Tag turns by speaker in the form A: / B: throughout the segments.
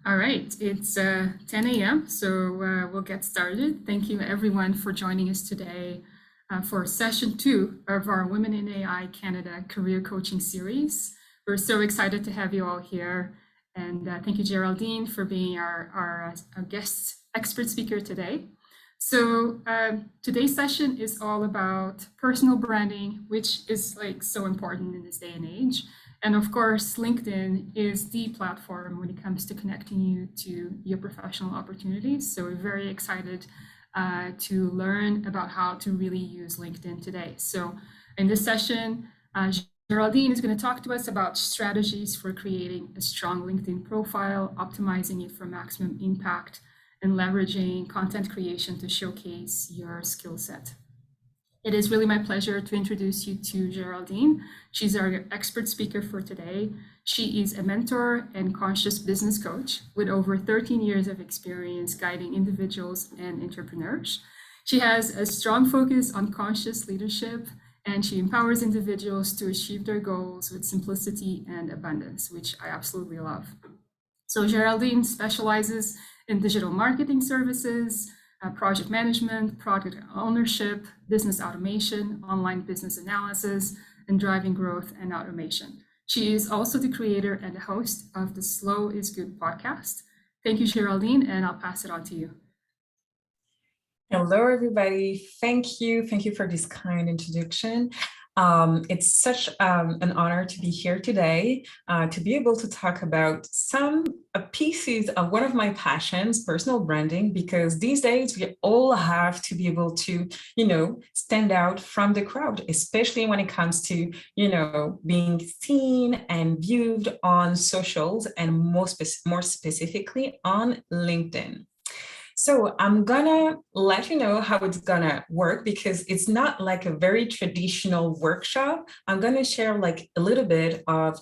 A: All right, it's 10 a.m., so we'll get started. Thank you, everyone, for joining us today for session two of our Women in AI Canada Career Coaching Series. We're so excited to have you all here. And thank you, Géraldine, for being our guest expert speaker today. So today's session is all about personal branding, which is like so important in this day and age. And of course, LinkedIn is the platform when it comes to connecting you to your professional opportunities. So we're very excited to learn about how to really use LinkedIn today. So in this session, Geraldine is going to talk to us about strategies for creating a strong LinkedIn profile, optimizing it for maximum impact, and leveraging content creation to showcase your skill set. It is really my pleasure to introduce you to Geraldine. She's our expert speaker for today. She is a mentor and conscious business coach with over 13 years of experience guiding individuals and entrepreneurs. She has a strong focus on conscious leadership, and she empowers individuals to achieve their goals with simplicity and abundance, which I absolutely love. So Geraldine specializes in digital marketing services, project management, product ownership, business automation, online business analysis, and driving growth and automation. She is also the creator and the host of the Slow is Good podcast. Thank you, Geraldine, and I'll pass it on to you.
B: Hello, everybody. Thank you. Thank you for this kind introduction. It's such an honor to be here today, to be able to talk about some pieces of one of my passions, personal branding, because these days we all have to be able to, stand out from the crowd, especially when it comes to, being seen and viewed on socials and more specifically on LinkedIn. So I'm gonna let you know how it's gonna work because it's not like a very traditional workshop. I'm gonna share like a little bit of,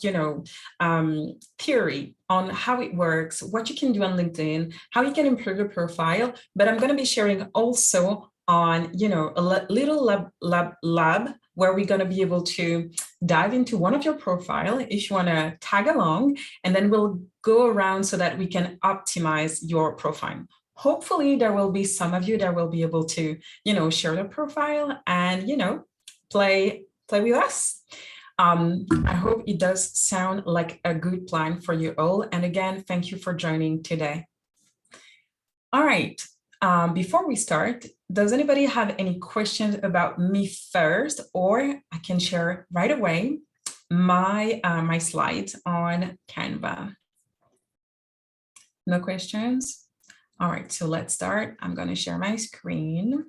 B: theory on how it works, what you can do on LinkedIn, how you can improve your profile. But I'm gonna be sharing also on, a little lab where we're gonna be able to dive into one of your profile if you wanna tag along, and then we'll go around so that we can optimize your profile. Hopefully there will be some of you that will be able to, share the profile and, play with us. I hope it does sound like a good plan for you all. And again, thank you for joining today. All right, before we start, does anybody have any questions about me first, or I can share right away my slides on Canva? No questions? All right, so let's start. I'm going to share my screen.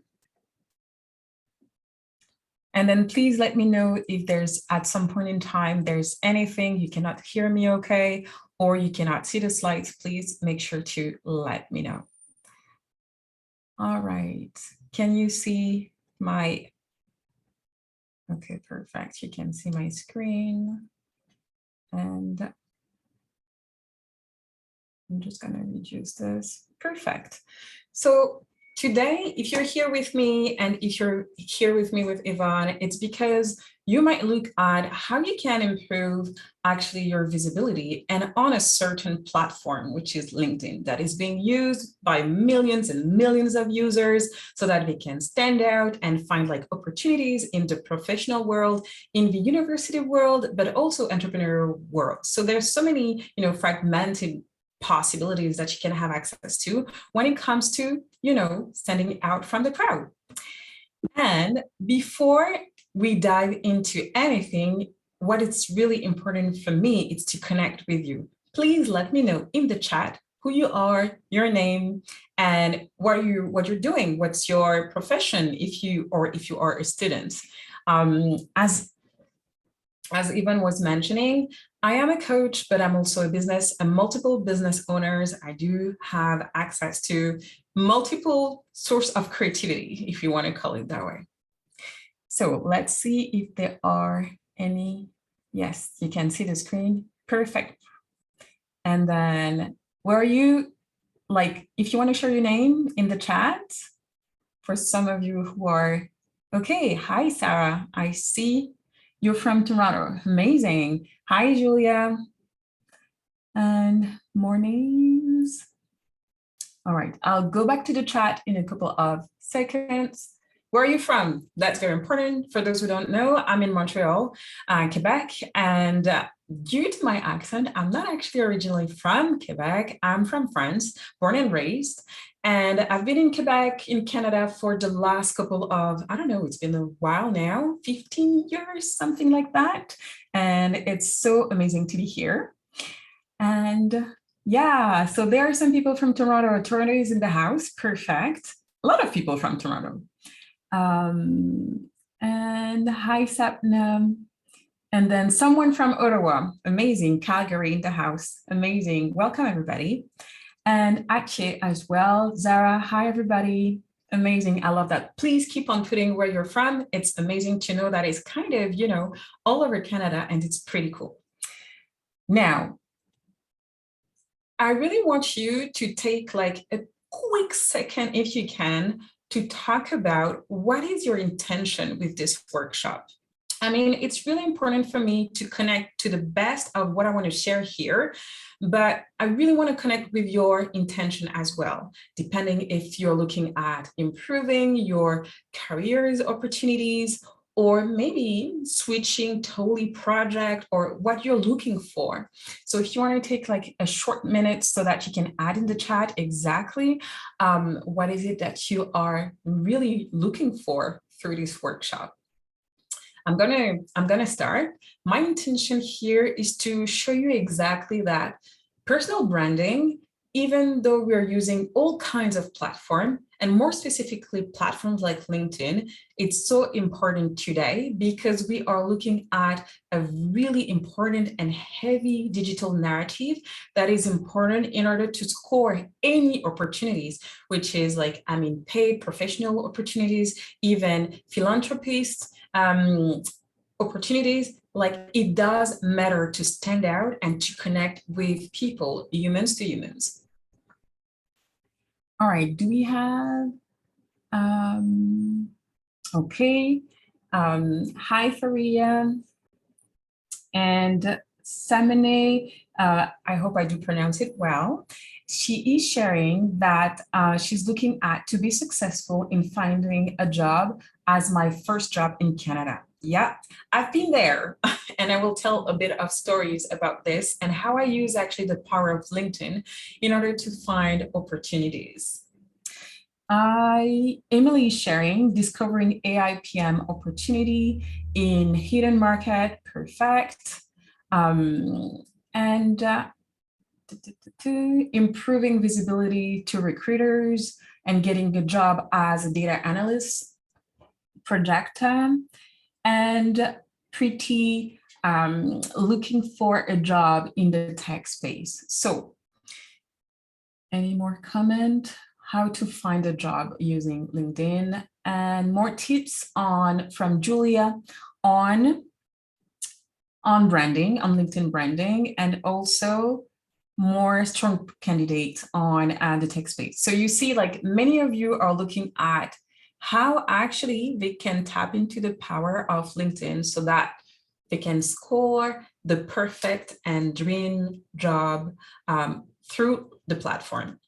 B: And then please let me know if there's at some point in time, there's anything you cannot hear me okay, or you cannot see the slides, please make sure to let me know. All right, can you see my, okay, perfect. You can see my screen. And I'm just going to reduce this. Perfect. So today, if you're here with me and if you're here with me with Ivone, it's because you might look at how you can improve actually your visibility and on a certain platform, which is LinkedIn, that is being used by millions and millions of users so that they can stand out and find like opportunities in the professional world, in the university world, but also entrepreneurial world. So there's so many, fragmented possibilities that you can have access to when it comes to, standing out from the crowd. And before we dive into anything, what is really important for me is to connect with you. Please let me know in the chat who you are, your name, and what you're doing. What's your profession if you are a student. As Ivone was mentioning, I am a coach, but I'm also a multiple business owners. I do have access to multiple source of creativity, if you want to call it that way. So let's see if there are any. Yes, you can see the screen. Perfect. And then where are you? Like, if you want to share your name in the chat, for some of you who are, okay, hi, Sarah, I see you're from Toronto. Amazing. Hi, Julia. and more names. All right, I'll go back to the chat in a couple of seconds. Where are you from? That's very important. For those who don't know, I'm in Montreal, Quebec, and due to my accent, I'm not actually originally from Quebec. I'm from France, born and raised, and I've been in Quebec, in Canada for the last couple of, I don't know, it's been a while now, 15 years, something like that, and it's so amazing to be here. And yeah, so there are some people from Toronto. Toronto is in the house, perfect. A lot of people from Toronto. And hi, Sapna. And then someone from Ottawa, amazing. Calgary in the house, amazing. Welcome, everybody. And Ache as well. Zara, hi, everybody. Amazing, I love that. Please keep on putting where you're from. It's amazing to know that it's kind of, you know, all over Canada, and it's pretty cool. Now, I really want you to take like a quick second, if you can, to talk about what is your intention with this workshop. I mean, it's really important for me to connect to the best of what I want to share here, but I really want to connect with your intention as well, depending if you're looking at improving your careers opportunities, or maybe switching totally project, or what you're looking for. So if you want to take like a short minute so that you can add in the chat exactly what is it that you are really looking for through this workshop. I'm gonna start. My intention here is to show you exactly that personal branding, even though we're using all kinds of platforms, and more specifically platforms like LinkedIn, it's so important today because we are looking at a really important and heavy digital narrative that is important in order to score any opportunities, which is like, I mean, paid professional opportunities, even philanthropists, opportunities. Like, it does matter to stand out and to connect with people, humans to humans. All right, do we have, okay. Hi, Faria. And Samine, I hope I do pronounce it well. She is sharing that she's looking at to be successful in finding a job as my first job in Canada. Yeah, I've been there, and I will tell a bit of stories about this and how I use actually the power of LinkedIn in order to find opportunities. Emily is sharing discovering AI PM opportunity in hidden market, perfect. And improving visibility to recruiters and getting a job as a data analyst, projector, and pretty looking for a job in the tech space. So any more comment? How to find a job using LinkedIn, and more tips from Julia on branding, on LinkedIn branding, and also more strong candidates on the tech space. So you see, like, many of you are looking at how actually they can tap into the power of LinkedIn so that they can score the perfect and dream job through the platform.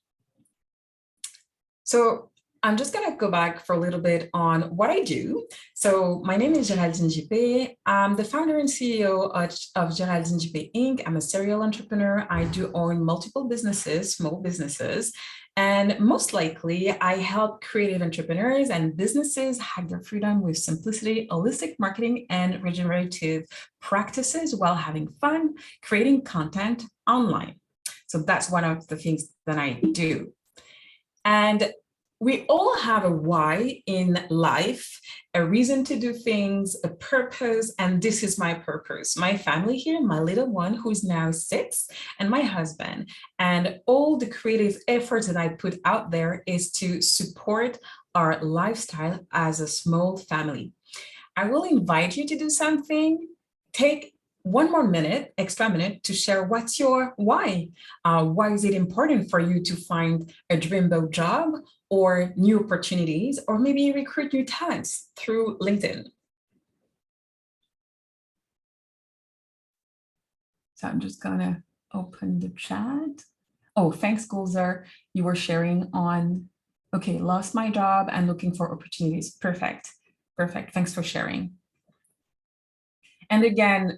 B: So I'm just going to go back for a little bit on what I do. So my name is Géraldine J. I'm the founder and CEO of Géraldine J Inc. I'm a serial entrepreneur. I do own multiple businesses, small businesses, and most likely I help creative entrepreneurs and businesses hack their freedom with simplicity, holistic marketing, and regenerative practices while having fun creating content online. So that's one of the things that I do. And we all have a why in life, a reason to do things, a purpose, and this is my purpose. My family here, my little one who's now 6, and my husband, and all the creative efforts that I put out there is to support our lifestyle as a small family. I will invite you to do something. Take one more minute, extra minute, to share what's your why. Why is it important for you to find a dreamboat job or new opportunities, or maybe recruit new talents through LinkedIn? So I'm just gonna open the chat. Oh, thanks, Gulzer. You were sharing on, okay, lost my job and looking for opportunities. Perfect. Perfect. Thanks for sharing. And again,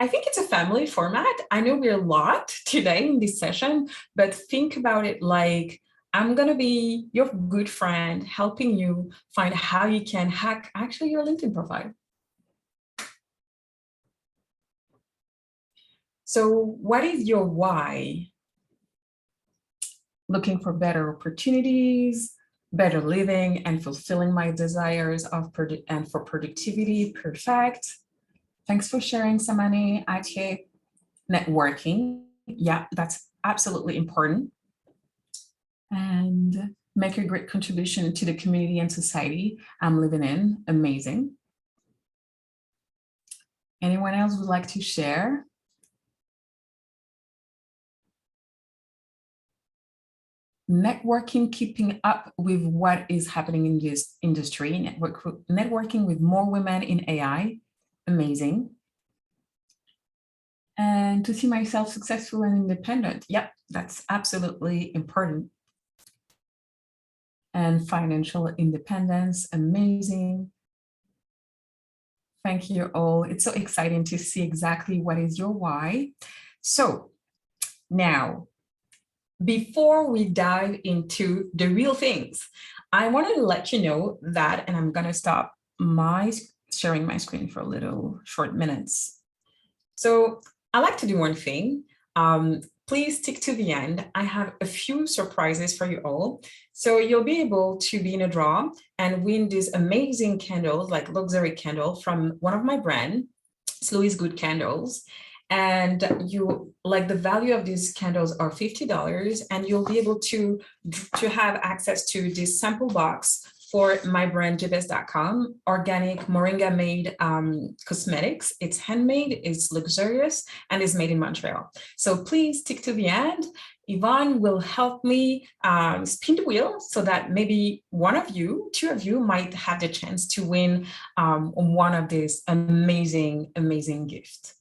B: I think it's a family format. I know we're a lot today in this session, but think about it like I'm going to be your good friend, helping you find how you can hack actually your LinkedIn profile. So what is your why? Looking for better opportunities, better living, and fulfilling my desires of and for productivity. Perfect. Thanks for sharing, Samani. Atye. Networking. Yeah, that's absolutely important. And make a great contribution to the community and society I'm living in. Amazing. Anyone else would like to share? Networking, keeping up with what is happening in this industry, networking with more women in AI, amazing. And to see myself successful and independent, yep, that's absolutely important. And financial independence, amazing. Thank you all. It's so exciting to see exactly what is your why. So now, before we dive into the real things, I wanted to let you know that, and I'm going to stop sharing my screen for a little short minutes. So I like to do one thing. Please stick to the end. I have a few surprises for you all. So you'll be able to be in a draw and win these amazing candles, like luxury candle from one of my brand, it's Louis Good Candles. And you like the value of these candles are $50, and you'll be able to have access to this sample box for my brand jbes.com, organic moringa made cosmetics. It's handmade, it's luxurious, and is made in Montreal. So please stick to the end. Ivone will help me spin the wheel so that maybe one of you, two of you might have the chance to win one of these amazing, amazing gifts.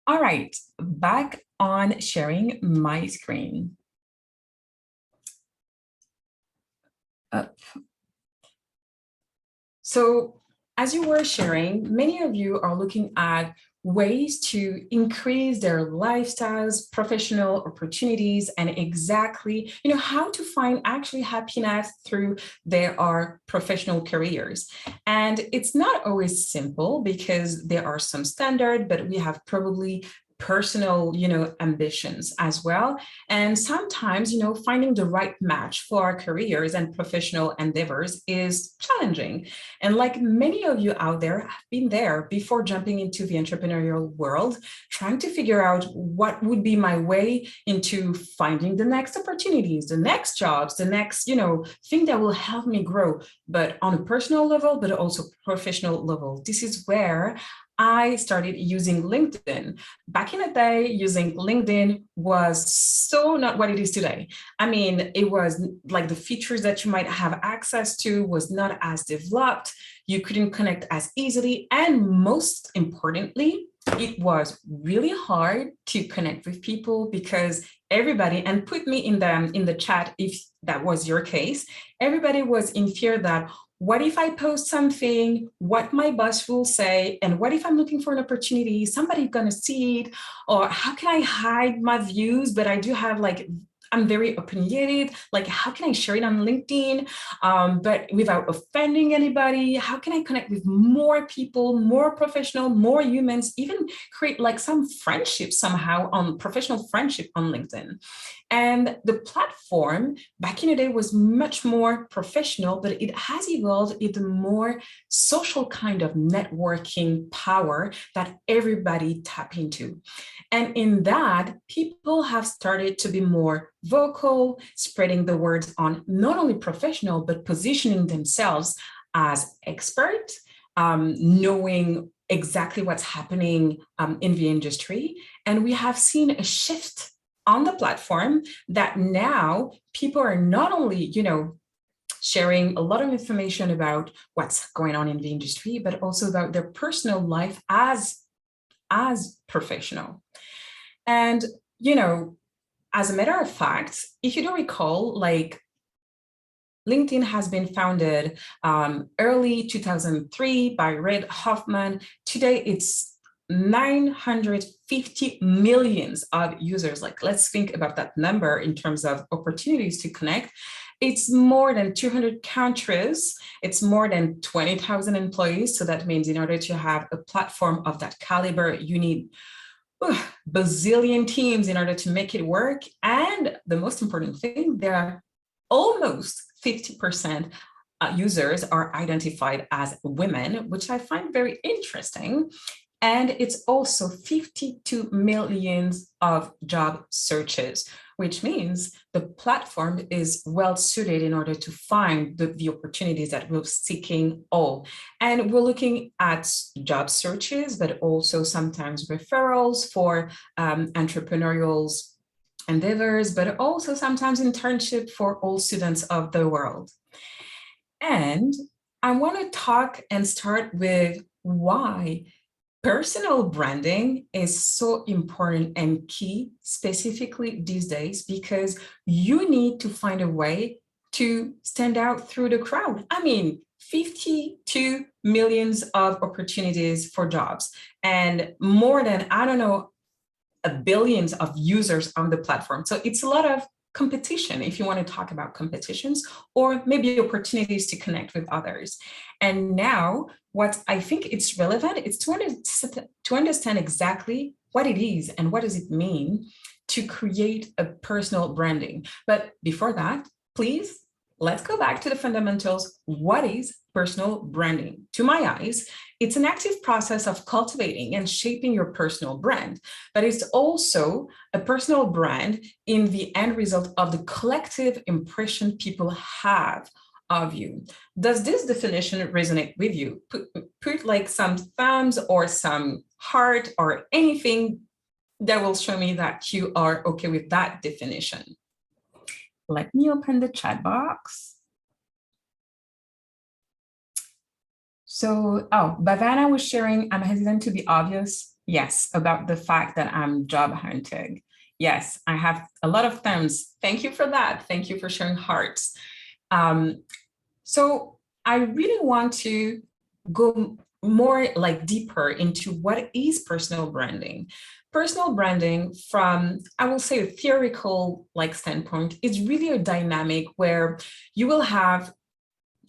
B: All right, back on sharing my screen. Up. So as you were sharing, many of you are looking at ways to increase their lifestyles, professional opportunities, and exactly, how to find actually happiness through their professional careers. And it's not always simple because there are some standards, but we have probably personal, ambitions as well. And sometimes, finding the right match for our careers and professional endeavors is challenging. And like many of you out there, I've been there before jumping into the entrepreneurial world, trying to figure out what would be my way into finding the next opportunities, the next jobs, the next, thing that will help me grow, but on a personal level, but also professional level. This is where I started using LinkedIn. Back in the day, using LinkedIn was so not what it is today. I mean, it was like the features that you might have access to was not as developed. You couldn't connect as easily. And most importantly, it was really hard to connect with people because everybody, and put me in the chat if that was your case, everybody was in fear that, what if I post something, what my boss will say, and what if I'm looking for an opportunity, somebody's gonna see it, or how can I hide my views, but I do have I'm very opinionated, how can I share it on LinkedIn, but without offending anybody? How can I connect with more people, more professional, more humans, even create some friendships somehow professional friendship on LinkedIn? And the platform back in the day was much more professional, but it has evolved into more social kind of networking power that everybody tap into. And in that, people have started to be more vocal, spreading the words on not only professional, but positioning themselves as experts, knowing exactly what's happening in the industry. And we have seen a shift on the platform that now people are not only, sharing a lot of information about what's going on in the industry, but also about their personal life as professional. And, as a matter of fact, if you don't recall, like LinkedIn has been founded early 2003 by Reid Hoffman. Today, it's 950 millions of users. Like, let's think about that number in terms of opportunities to connect. It's more than 200 countries. It's more than 20,000 employees. So that means in order to have a platform of that caliber, you need bazillion teams in order to make it work. And the most important thing, there are almost 50% users are identified as women, which I find very interesting. And it's also 52 million of job searches, which means the platform is well suited in order to find the opportunities that we're seeking all. And we're looking at job searches, but also sometimes referrals for entrepreneurial endeavors, but also sometimes internship for all students of the world. And I want to talk and start with why personal branding is so important and key, specifically these days, because you need to find a way to stand out through the crowd. I mean, 52 millions of opportunities for jobs and more than, I don't know, billions of users on the platform. So it's a lot of competition, if you want to talk about competitions, or maybe opportunities to connect with others. And now what I think it's relevant is to understand exactly what it is and what does it mean to create a personal branding. But before that, please, let's go back to the fundamentals. What is personal branding? To my eyes, it's an active process of cultivating and shaping your personal brand, but it's also a personal brand in the end result of the collective impression people have of you. Does this definition resonate with you? Put like some thumbs or some heart or anything that will show me that you are okay with that definition. Let me open the chat box. So, Bhavana was sharing, I'm hesitant to be obvious. Yes, about the fact that I'm job hunting. Yes, I have a lot of thumbs. Thank you for that. Thank you for sharing hearts. So I really want to go more like deeper into what is personal branding. Personal branding from, I will say, a theoretical like standpoint is really a dynamic where you will have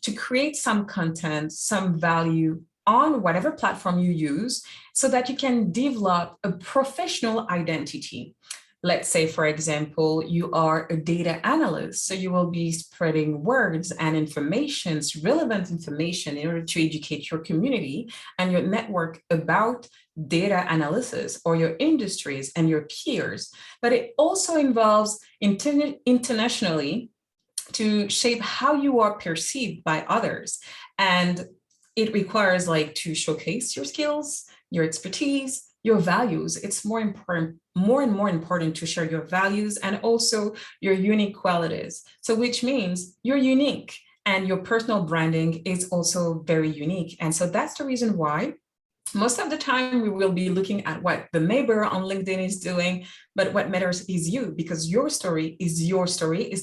B: to create some content, some value on whatever platform you use so that you can develop a professional identity. Let's say, for example, you are a data analyst, so you will be spreading words and information, relevant information in order to educate your community and your network about data analysis or your industries and your peers. But it also involves internationally to shape how you are perceived by others. And it requires like to showcase your skills, your expertise, your values. It's more and more important to share your values and also your unique qualities. So which means you're unique and your personal branding is also very unique. And so that's the reason why most of the time we will be looking at what the neighbor on LinkedIn is doing, but what matters is you, because your story is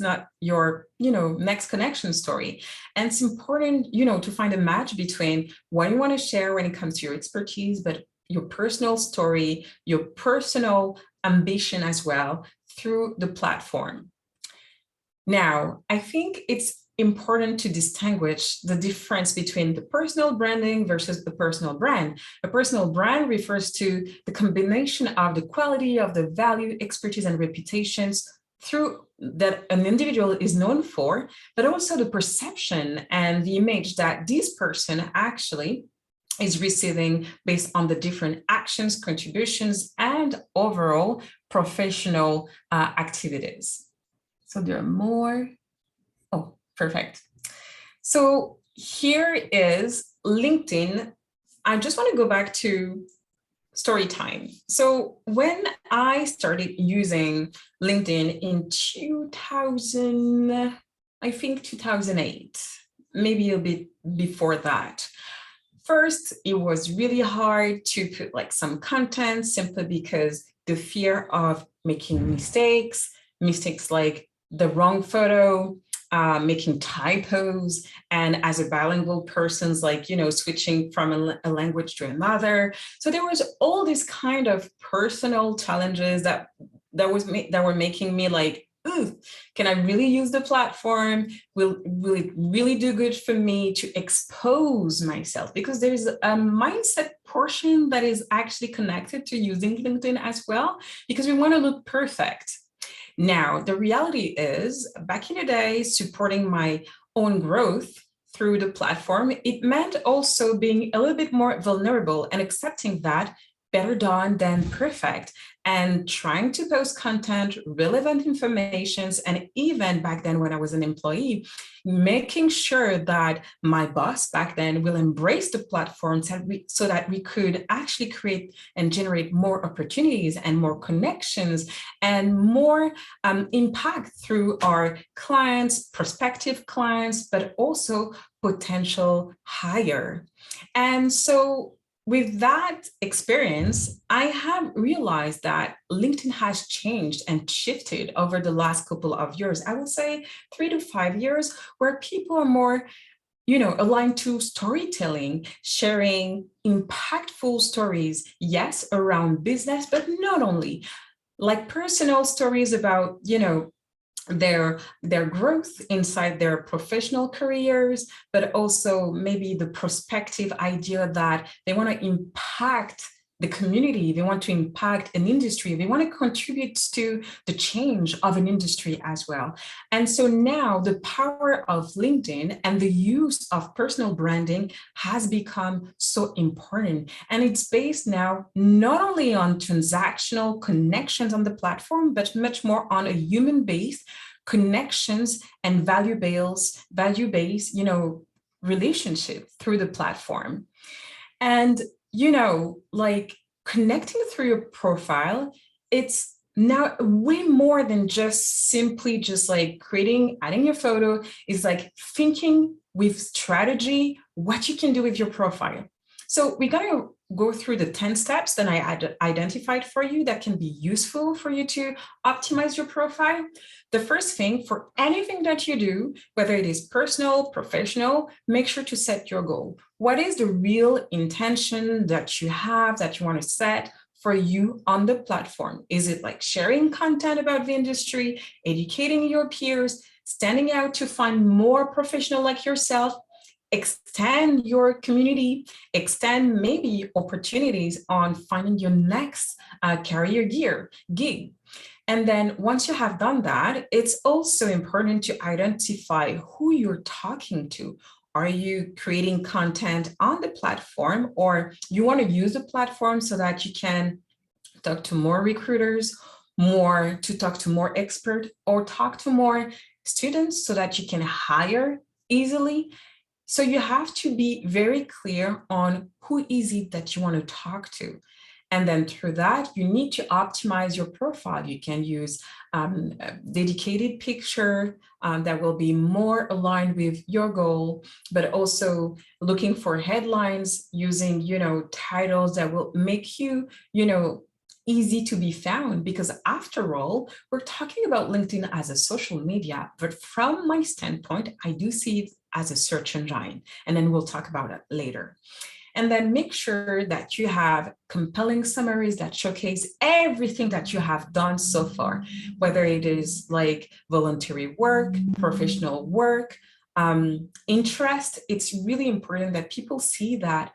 B: not your, next connection story. And it's important, to find a match between what you want to share when it comes to your expertise, but your personal story, your personal ambition as well through the platform. Now, I think it's important to distinguish the difference between the personal branding versus the personal brand. A personal brand refers to the combination of the quality of the value, expertise, and reputations through that an individual is known for, but also the perception and the image that this person actually is receiving based on the different actions, contributions, and overall professional activities. So there are more. Oh, perfect. So here is LinkedIn. I just want to go back to story time. So when I started using LinkedIn in 2008, maybe a bit before that. First, it was really hard to put like some content simply because the fear of making mistakes like the wrong photo, making typos, and as a bilingual person's like, switching from a language to another. So there was all these kind of personal challenges that were making me like, ooh, can I really use the platform? Will it really do good for me to expose myself? Because there's a mindset portion that is actually connected to using LinkedIn as well, because we want to look perfect. Now, the reality is, back in the day, supporting my own growth through the platform, it meant also being a little bit more vulnerable and accepting that better done than perfect, and trying to post content, relevant informations, and even back then when I was an employee, making sure that my boss back then will embrace the platform so that we could actually create and generate more opportunities and more connections and more impact through our clients, prospective clients, but also potential hire. And so with that experience, I have realized that LinkedIn has changed and shifted over the last couple of years. I would say 3 to 5 years, where people are more, aligned to storytelling, sharing impactful stories, yes, around business, but not only, like personal stories about, their growth inside their professional careers, but also maybe the prospective idea that they want to impact the community, they want to impact an industry, they want to contribute to the change of an industry as well. And so now the power of LinkedIn and the use of personal branding has become so important. And it's based now not only on transactional connections on the platform, but much more on a human-based connections and value-based, relationship through the platform. And like connecting through your profile, it's now way more than just simply just like adding your photo. Is like thinking with strategy what you can do with your profile. So we're going to go through the 10 steps that I identified for you that can be useful for you to optimize your profile. The first thing, for anything that you do, whether it is personal, professional, make sure to set your goal. What is the real intention that you have, that you want to set for you on the platform? Is it like sharing content about the industry, educating your peers, standing out to find more professional like yourself, extend your community, extend maybe opportunities on finding your next career gig? And then once you have done that, it's also important to identify who you're talking to. Are you creating content on the platform, or you want to use the platform so that you can talk to more recruiters, talk to more experts, or talk to more students so that you can hire easily? So you have to be very clear on who is it that you want to talk to. And then through that, you need to optimize your profile. You can use a dedicated picture that will be more aligned with your goal, but also looking for headlines, using, titles that will make you, easy to be found. Because after all, we're talking about LinkedIn as a social media, but from my standpoint, I do see it as a search engine. And then we'll talk about it later. And then make sure that you have compelling summaries that showcase everything that you have done so far, whether it is like voluntary work, professional work, interest. It's really important that people see that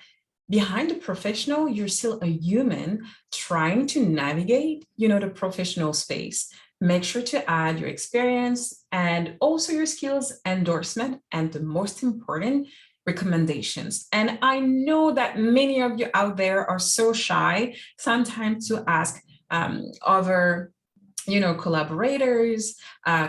B: behind the professional, you're still a human trying to navigate, the professional space. Make sure to add your experience and also your skills, endorsement, and the most important, recommendations. And I know that many of you out there are so shy sometimes to ask other collaborators,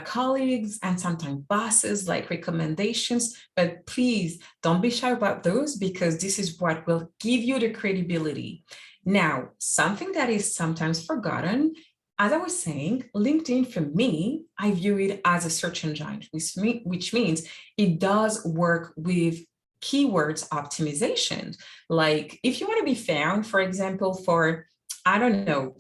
B: colleagues, and sometimes bosses, like recommendations. But please don't be shy about those, because this is what will give you the credibility. Now, something that is sometimes forgotten, as I was saying, LinkedIn, for me, I view it as a search engine, which means it does work with keywords optimization. Like if you want to be found, for example, for I don't know,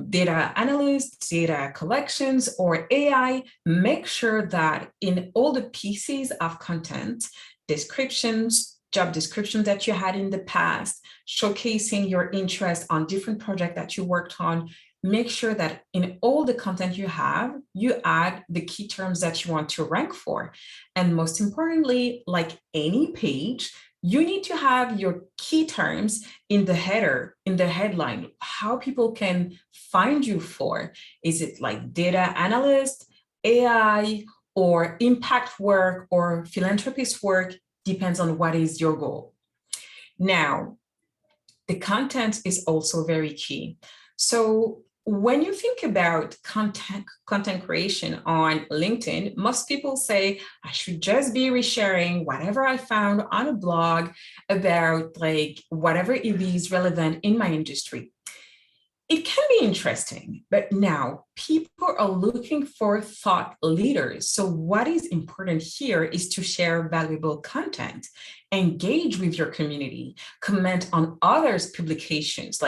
B: data analysts, data collections, or AI, make sure that in all the pieces of content, descriptions, job descriptions that you had in the past, showcasing your interest on different projects that you worked on, make sure that in all the content you have, you add the key terms that you want to rank for. And most importantly, like any page, you need to have your key terms in the header, in the headline, how people can find you for. Is it like data analyst, AI, or impact work or philanthropist work? Depends on what is your goal. Now, the content is also very key. So when you think about content creation on LinkedIn, most people say, I should just be resharing whatever I found on a blog about like whatever it is relevant in my industry. It can be interesting, but now people are looking for thought leaders. So what is important here is to share valuable content, engage with your community, comment on others' publications,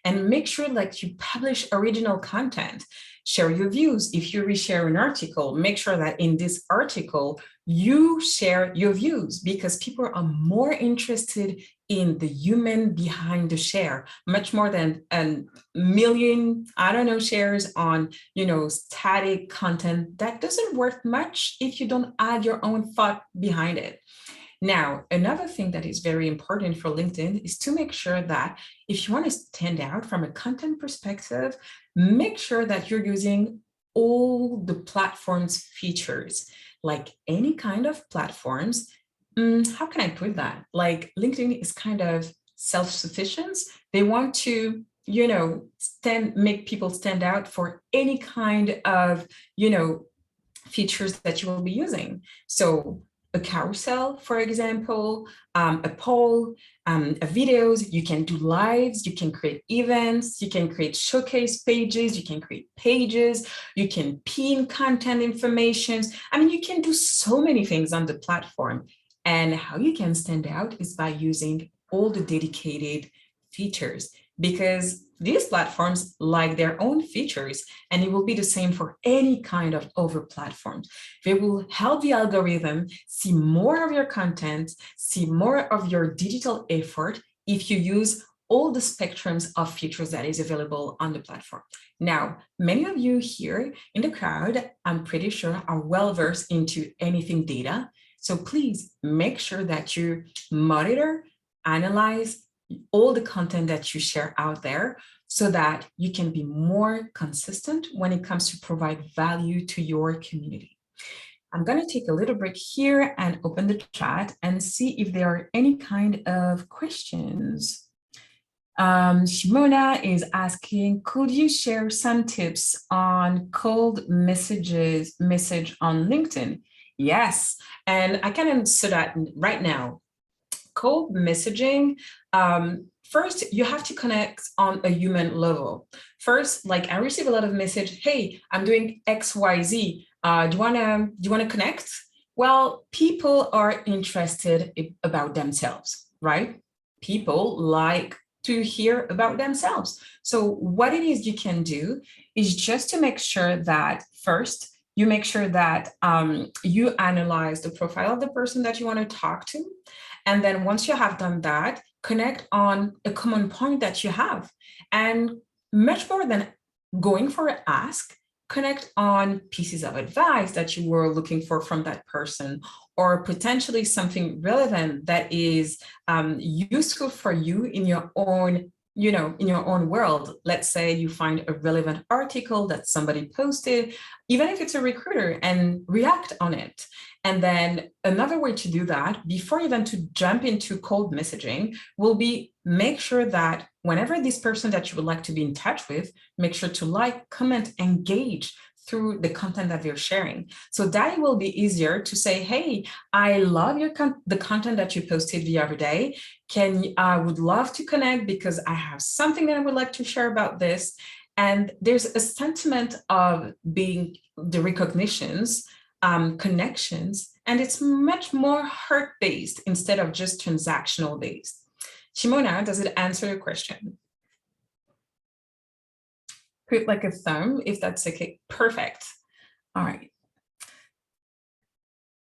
B: and make sure like you publish original content. Share your views. If you reshare an article, make sure that in this article, you share your views because people are more interested in the human behind the share, much more than a million, shares on, static content that doesn't worth much if you don't add your own thought behind it. Now, another thing that is very important for LinkedIn is to make sure that if you want to stand out from a content perspective, make sure that you're using all the platform's features, like any kind of platforms. How can I put that? Like LinkedIn is kind of self-sufficient. They want to, make people stand out for any kind of, features that you will be using. So a carousel, for example, a poll, videos, you can do lives, you can create events, you can create showcase pages, you can create pages, you can pin content information. You can do so many things on the platform. And how you can stand out is by using all the dedicated features, because these platforms like their own features, and it will be the same for any kind of other platforms. They will help the algorithm see more of your content, see more of your digital effort if you use all the spectrums of features that is available on the platform. Now, many of you here in the crowd, I'm pretty sure, are well-versed into anything data. So please make sure that you monitor, analyze all the content that you share out there so that you can be more consistent when it comes to provide value to your community. I'm going to take a little break here and open the chat and see if there are any kind of questions. Shimona is asking, could you share some tips on cold message on LinkedIn? Yes, and I can answer that right now. Cold messaging, first, you have to connect on a human level. First, like I receive a lot of message, hey, I'm doing XYZ. Do you wanna connect? Well, people are interested about themselves, right? People like to hear about themselves. So what it is you can do is just to make sure that first, you make sure that you analyze the profile of the person that you want to talk to. And then once you have done that, connect on a common point that you have. And much more than going for an ask, connect on pieces of advice that you were looking for from that person, or potentially something relevant that is useful for you in your own in your own world. Let's say you find a relevant article that somebody posted, even if it's a recruiter, and react on it. And then another way to do that, before even to jump into cold messaging, will be make sure that whenever this person that you would like to be in touch with, make sure to like, comment, engage through the content that they're sharing. So that it will be easier to say, hey, I love the content that you posted the other day. I would love to connect because I have something that I would like to share about this. And there's a sentiment of being the recognitions, connections, and it's much more heart-based instead of just transactional based. Shimona, does it answer your question? put like a thumb if that's okay. Perfect. All right.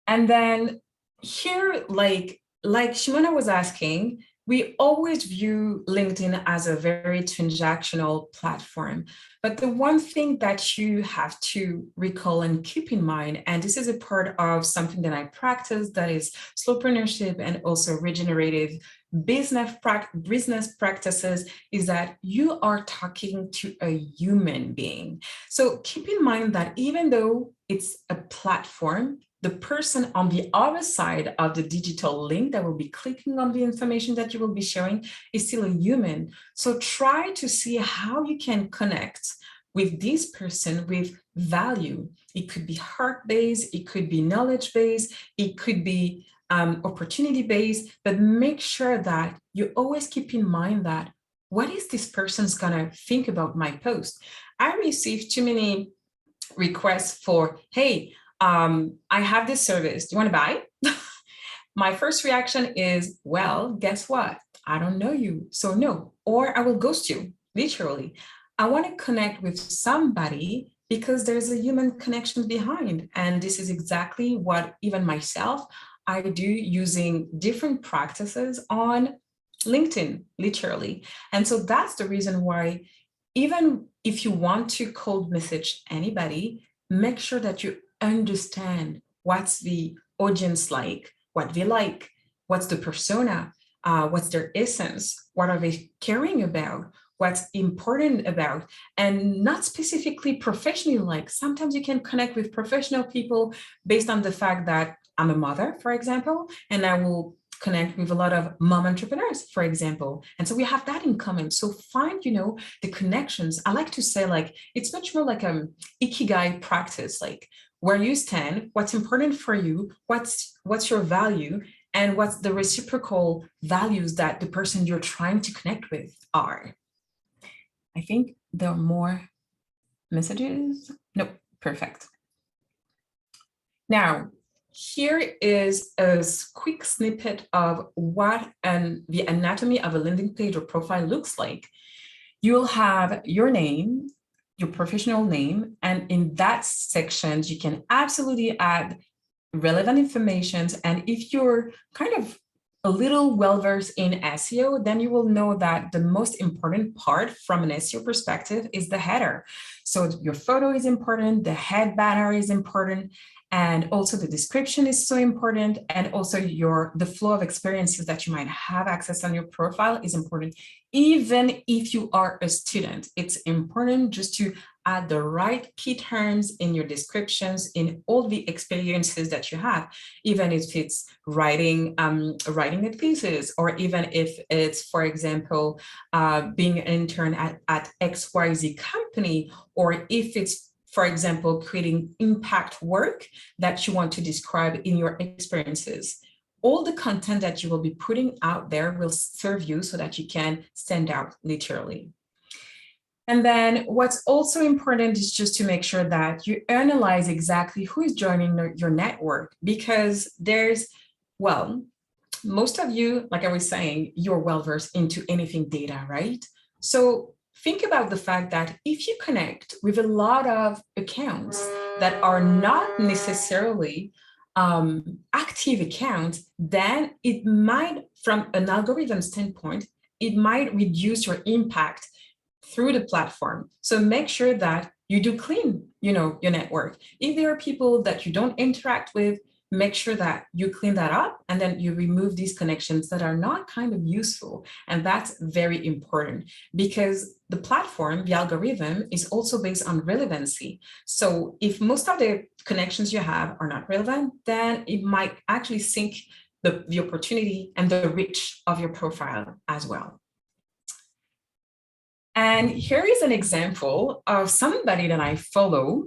B: And then here, like Shimona was asking, we always view LinkedIn as a very transactional platform. But the one thing that you have to recall and keep in mind, and this is a part of something that I practice, that is slowpreneurship and also regenerative business practices, is that you are talking to a human being. So keep in mind that even though it's a platform, the person on the other side of the digital link that will be clicking on the information that you will be sharing is still a human. So try to see how you can connect with this person with value. It could be heart-based, it could be knowledge-based, it could be opportunity-based, but make sure that you always keep in mind that what is this person's gonna think about my post? I received too many requests for, hey, I have this service. Do you want to buy? My first reaction is, well, guess what? I don't know you, so no, or I will ghost you, literally. I want to connect with somebody because there's a human connection behind. And this is exactly what even myself, I do using different practices on LinkedIn, literally. And so that's the reason why, even if you want to cold message anybody, make sure that you understand what's the audience like, what's the persona, what's their essence, what are they caring about, what's important about, and not specifically professionally like. Sometimes you can connect with professional people based on the fact that I'm a mother, for example, and I will connect with a lot of mom entrepreneurs, for example. And so we have that in common. So find, the connections. I like to say, like, it's much more like ikigai practice, like where you stand, what's important for you, what's your value, and what's the reciprocal values that the person you're trying to connect with are. I think there are more messages. Nope, perfect. Now, here is a quick snippet of what the anatomy of a landing page or profile looks like. You'll have your name, your professional name, and in that section, you can absolutely add relevant information. And if you're kind of a little well-versed in SEO, then you will know that the most important part from an SEO perspective is the header. So your photo is important, the head banner is important, and also the description is so important. And also the flow of experiences that you might have access on your profile is important. Even if you are a student, it's important just to add the right key terms in your descriptions in all the experiences that you have, even if it's writing a thesis, or even if it's, for example, being an intern at XYZ company, or if it's, for example, creating impact work that you want to describe in your experiences. All the content that you will be putting out there will serve you so that you can stand out, literally. And then what's also important is just to make sure that you analyze exactly who is joining your network, because most of you, like I was saying, you're well-versed into anything data, right? So think about the fact that if you connect with a lot of accounts that are not necessarily active accounts, then it might, from an algorithm standpoint, it might reduce your impact through the platform. So make sure that you do clean, your network. If there are people that you don't interact with, make sure that you clean that up, and then you remove these connections that are not kind of useful. And that's very important, because the platform, the algorithm, is also based on relevancy. So if most of the connections you have are not relevant, then it might actually sink the opportunity and the reach of your profile as well. And here is an example of somebody that I follow.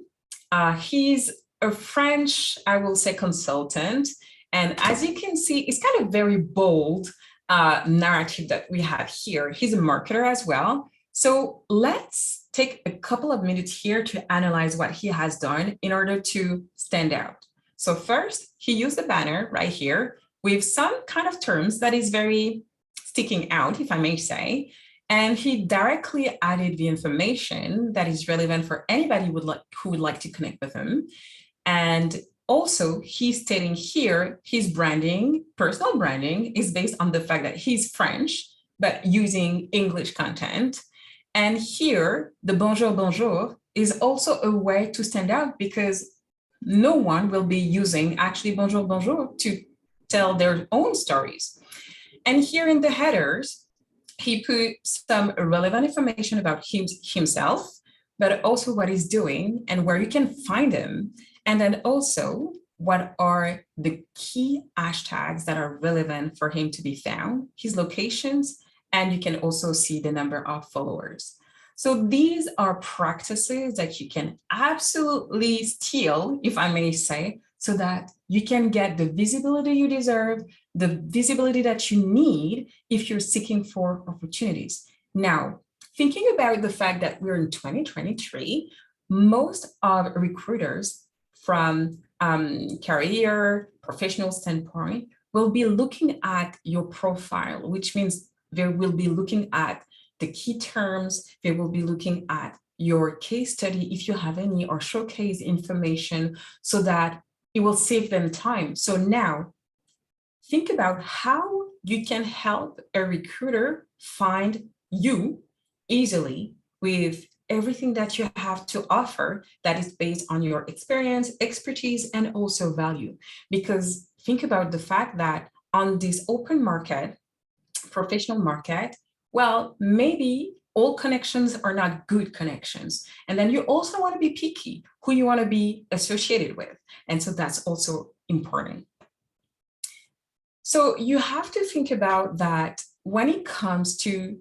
B: He's a French, I will say, consultant. And as you can see, it's kind of very bold narrative that we have here. He's a marketer as well. So let's take a couple of minutes here to analyze what he has done in order to stand out. So first, he used a banner right here with some kind of terms that is very sticking out, if I may say. And he directly added the information that is relevant for anybody who would like to connect with him. And also, he's stating here his branding, personal branding, is based on the fact that he's French, but using English content. And here, the bonjour, bonjour is also a way to stand out because no one will be using actually bonjour, bonjour to tell their own stories. And here in the headers, he put some relevant information about himself, but also what he's doing and where you can find him. And then also what are the key hashtags that are relevant for him to be found, his locations, and you can also see the number of followers. So these are practices that you can absolutely steal, if I may say, so that you can get the visibility you deserve, the visibility that you need if you're seeking for opportunities. Now, thinking about the fact that we're in 2023, most of recruiters from career, professional standpoint will be looking at your profile, which means they will be looking at the key terms, they will be looking at your case study if you have any, or showcase information so that it will save them time. So now think about how you can help a recruiter find you easily with everything that you have to offer that is based on your experience, expertise, and also value. Because think about the fact that on this open market, professional market, well, maybe all connections are not good connections. And then you also want to be picky who you want to be associated with. And so that's also important. So you have to think about that when it comes to,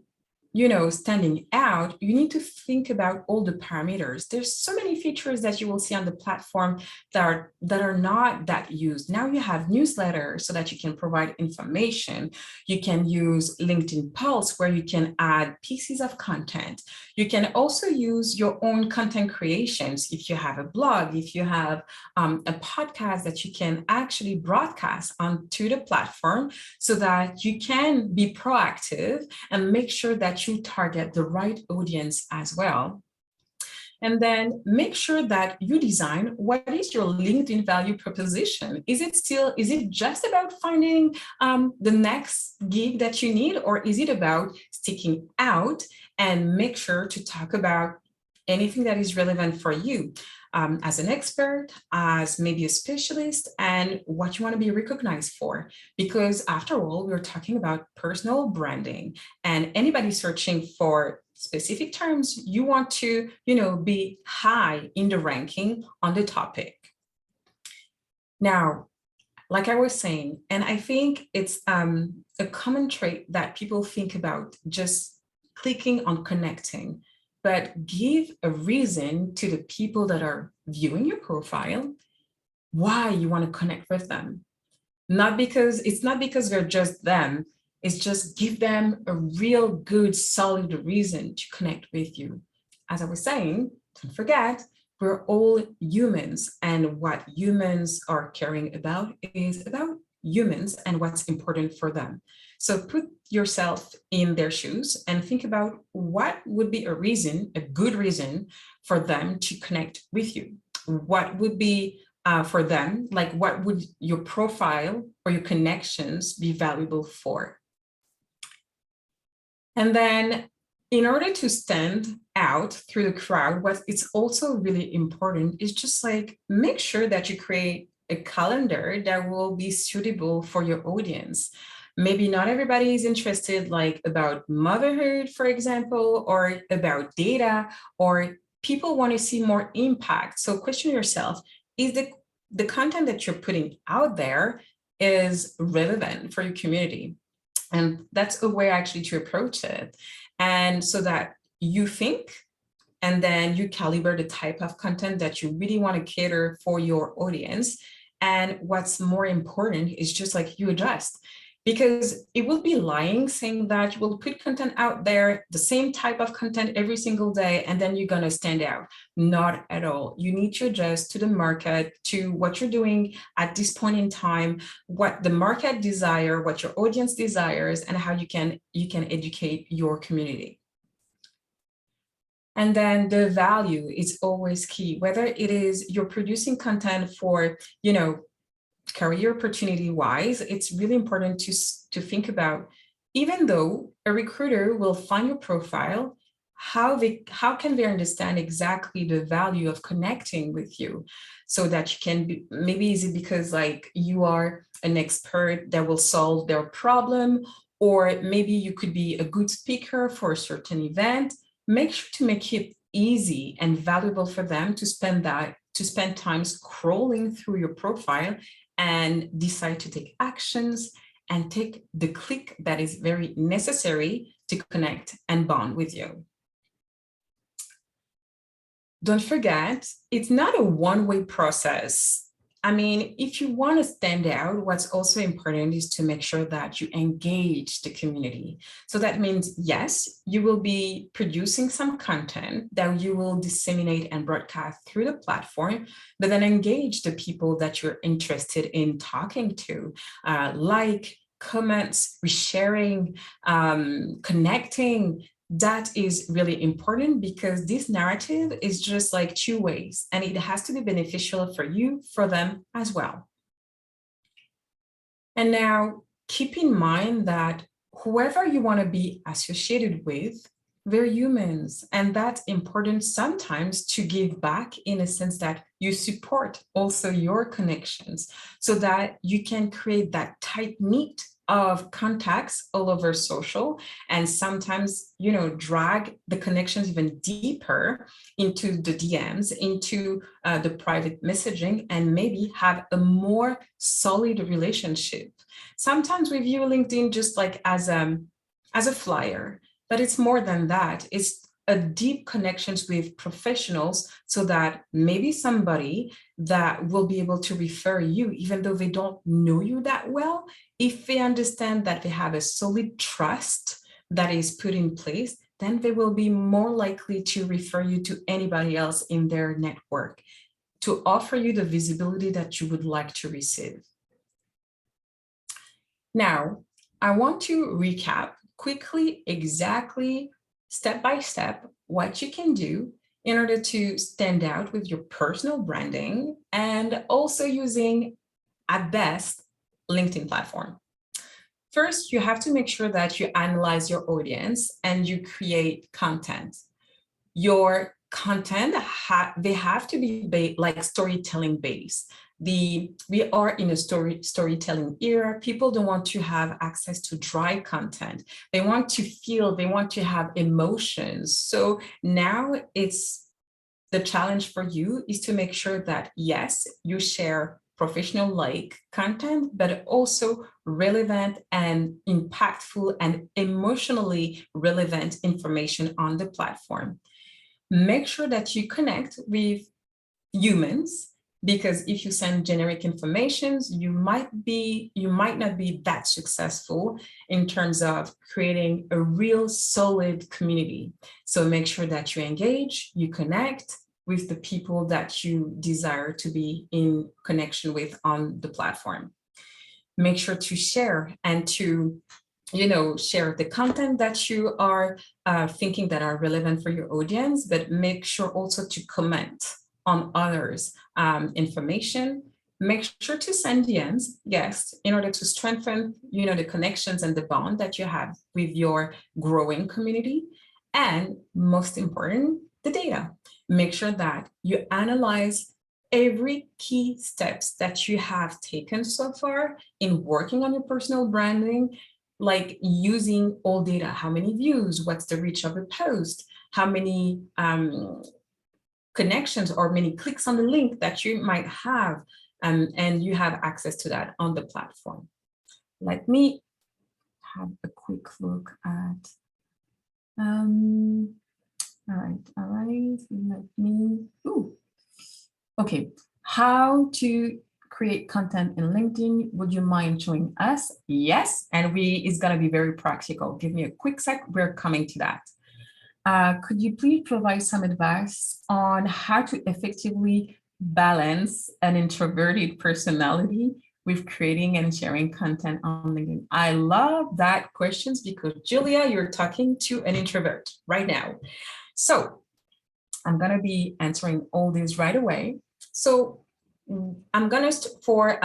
B: standing out, you need to think about all the parameters. There's so many features that you will see on the platform that are not that used. Now you have newsletters so that you can provide information. You can use LinkedIn Pulse where you can add pieces of content. You can also use your own content creations. If you have a blog, if you have a podcast that you can actually broadcast onto the platform so that you can be proactive and make sure that you target the right audience as well. And then make sure that you design what is your LinkedIn value proposition. Is it just about finding the next gig that you need, or is it about sticking out and make sure to talk about anything that is relevant for you as an expert, as maybe a specialist, and what you want to be recognized for? Because after all, we're talking about personal branding, and anybody searching for specific terms, you want to, be high in the ranking on the topic. Now, like I was saying, and I think it's a common trait that people think about just clicking on connecting, but give a reason to the people that are viewing your profile why you want to connect with them. It's not because they're just them. It's just give them a real good, solid reason to connect with you. As I was saying, don't forget, we're all humans, and what humans are caring about is about humans and what's important for them. So put yourself in their shoes and think about what would be a good reason for them to connect with you. What would be for them, like what would your profile or your connections be valuable for? And then in order to stand out through the crowd, what it's also really important is just like make sure that you create a calendar that will be suitable for your audience. Maybe not everybody is interested like about motherhood, for example, or about data, or people want to see more impact. So question yourself, is the content that you're putting out there is relevant for your community? And that's a way actually to approach it. And so that you think, and then you calibrate the type of content that you really want to cater for your audience. And what's more important is just like you adjust. because it will be lying saying that you will put content out there, the same type of content every single day, and then you're going to stand out. Not at all. You need to adjust to the market, to what you're doing at this point in time, what the market desire, what your audience desires, and how you can educate your community. And then the value is always key, whether it is you're producing content for, career opportunity wise, it's really important to think about, even though a recruiter will find your profile, how can they understand exactly the value of connecting with you, so that you can be, maybe is it because like you are an expert that will solve their problem, or maybe you could be a good speaker for a certain event. Make sure to make it easy and valuable for them to spend time scrolling through your profile and decide to take actions and take the click that is very necessary to connect and bond with you. Don't forget, it's not a one-way process. I mean, if you want to stand out, what's also important is to make sure that you engage the community. So that means, yes, you will be producing some content that you will disseminate and broadcast through the platform, but then engage the people that you're interested in talking to, like, comments, resharing, connecting. That is really important, because this narrative is just like two ways, and it has to be beneficial for you, for them as well. And now keep in mind that whoever you want to be associated with, they're humans, and that's important sometimes to give back, in a sense that you support also your connections, so that you can create that tight knit of contacts all over social, and sometimes, drag the connections even deeper into the DMs, into the private messaging, and maybe have a more solid relationship. Sometimes we view LinkedIn just like as a flyer, but it's more than that. It's a deep connections with professionals, so that maybe somebody that will be able to refer you, even though they don't know you that well, if they understand that they have a solid trust that is put in place, then they will be more likely to refer you to anybody else in their network, to offer you the visibility that you would like to receive. Now, I want to recap quickly, exactly step by step, what you can do in order to stand out with your personal branding, and also using, at best, LinkedIn platform. First, you have to make sure that you analyze your audience and you create content. Your content, they have to be like storytelling based. We are in a storytelling era. People don't want to have access to dry content. They want to feel, they want to have emotions. So now it's the challenge for you is to make sure that, yes, you share professional like content, but also relevant and impactful and emotionally relevant information on the platform. Make sure that you connect with humans, because if you send generic informations, you might not be that successful in terms of creating a real solid community. So make sure that you engage, you connect with the people that you desire to be in connection with on the platform. Make sure to share and to share the content that you are thinking that are relevant for your audience, but make sure also to comment on others' information. Make sure to send DMs, yes, in order to strengthen, the connections and the bond that you have with your growing community. And most important, the data. Make sure that you analyze every key steps that you have taken so far in working on your personal branding, like using all data, how many views, what's the reach of a post, how many connections or many clicks on the link that you might have, and you have access to that on the platform. Let me have a quick look at, all right, let me, okay, how to create content in LinkedIn. Would you mind joining us? Yes, and it's gonna be very practical. Give me a quick sec, we're coming to that. Could you please provide some advice on how to effectively balance an introverted personality with creating and sharing content on LinkedIn? I love that questions because Julia, you're talking to an introvert right now. So I'm gonna be answering all these right away. So I'm gonna, for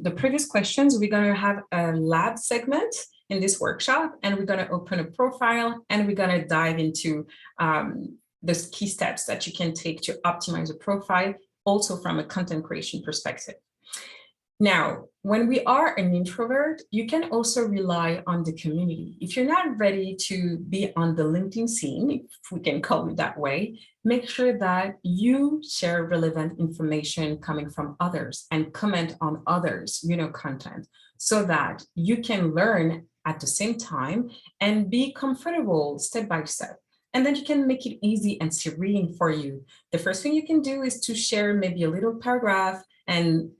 B: the previous questions, we're gonna have a lab segment in this workshop, and we're gonna open a profile, and we're gonna dive into the key steps that you can take to optimize a profile, also from a content creation perspective. Now, when we are an introvert, you can also rely on the community. If you're not ready to be on the LinkedIn scene, if we can call it that way, make sure that you share relevant information coming from others and comment on others, content, so that you can learn at the same time and be comfortable step by step. And then you can make it easy and serene for you. The first thing you can do is to share maybe a little paragraph, and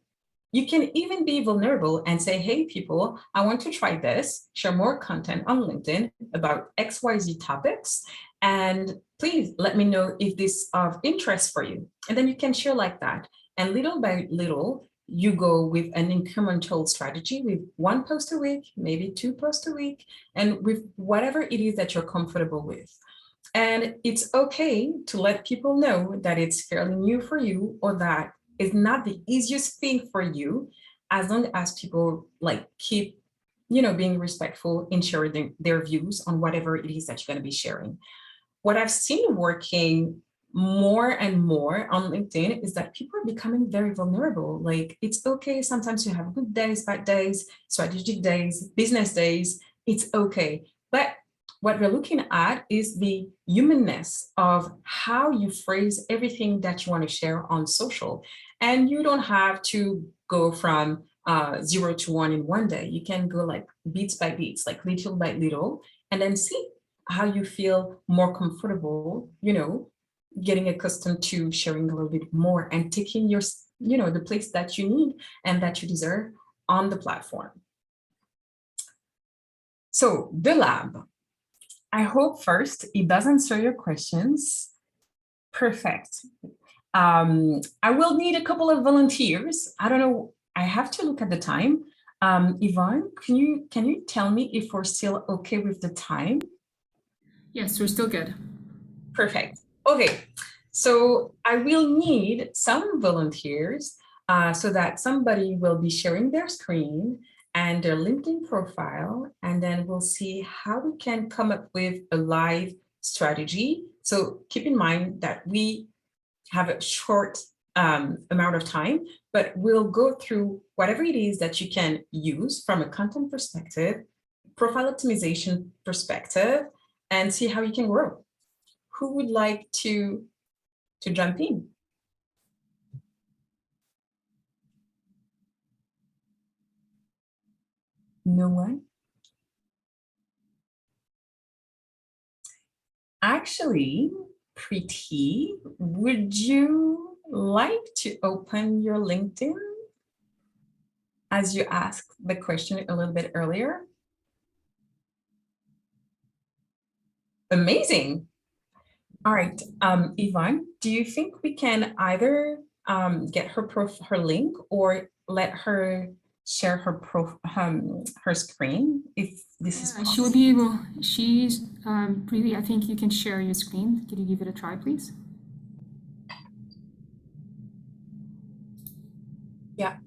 B: you can even be vulnerable and say, hey, people, I want to try this, share more content on LinkedIn about XYZ topics, and please let me know if this is of interest for you. And then you can share like that. And little by little, you go with an incremental strategy with 1 post a week, maybe 2 posts a week, and with whatever it is that you're comfortable with. And it's okay to let people know that it's fairly new for you, or that is not the easiest thing for you, as long as people keep, being respectful in sharing their views on whatever it is that you're going to be sharing. What I've seen working more and more on LinkedIn is that people are becoming very vulnerable. Like, it's okay sometimes to have good days, bad days, strategic days, business days. It's okay. But what we're looking at is the humanness of how you phrase everything that you want to share on social. And you don't have to go from 0 to 1 in one day. You can go like beats by beats, like little by little, and then see how you feel more comfortable, getting accustomed to sharing a little bit more and taking your, the place that you need and that you deserve on the platform. So the lab. I hope first it does answer your questions. Perfect. I will need a couple of volunteers. I don't know, I have to look at the time. Ivone, can you tell me if we're still okay with the time?
A: Yes, we're still good.
B: Perfect. Okay, so I will need some volunteers so that somebody will be sharing their screen and their LinkedIn profile, and then we'll see how we can come up with a live strategy. So keep in mind that we have a short amount of time, but we'll go through whatever it is that you can use from a content perspective, profile optimization perspective, and see how you can grow. Who would like to jump in? No one? Actually, Preeti, would you like to open your LinkedIn as you asked the question a little bit earlier? Amazing. All right, Ivone, do you think we can either get her link or let her share her screen if this is possible?
A: She'll be able, Preeti, I think you can share your screen. Can you give it a try, please?
B: Yeah.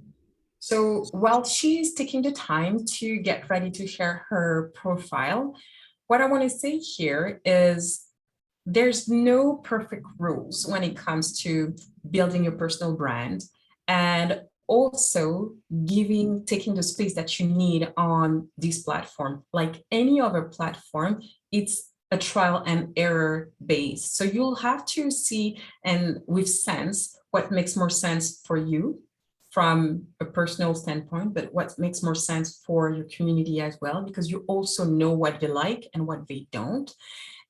B: So while she's taking the time to get ready to share her profile, what I want to say here is there's no perfect rules when it comes to building your personal brand, and also taking the space that you need on this platform. Like any other platform, it's a trial and error base. So you'll have to see, and with sense, what makes more sense for you from a personal standpoint, but what makes more sense for your community as well, because you also know what they like and what they don't.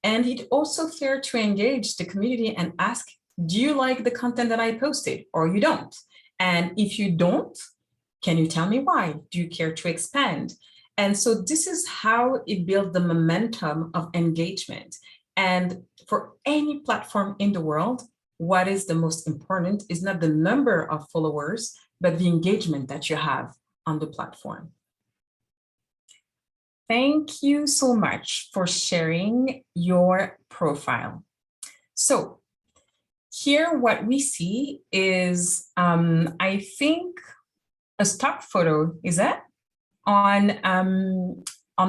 B: And it's also fair to engage the community and ask, do you like the content that I posted or you don't? And if you don't, Can you tell me why? Do you care to expand? And so this is how it builds the momentum of engagement. And for any platform in the world, what is the most important is not the number of followers, but the engagement that you have on the platform. Thank you so much for sharing your profile. So here what we see is, I think, a stock photo, is that? On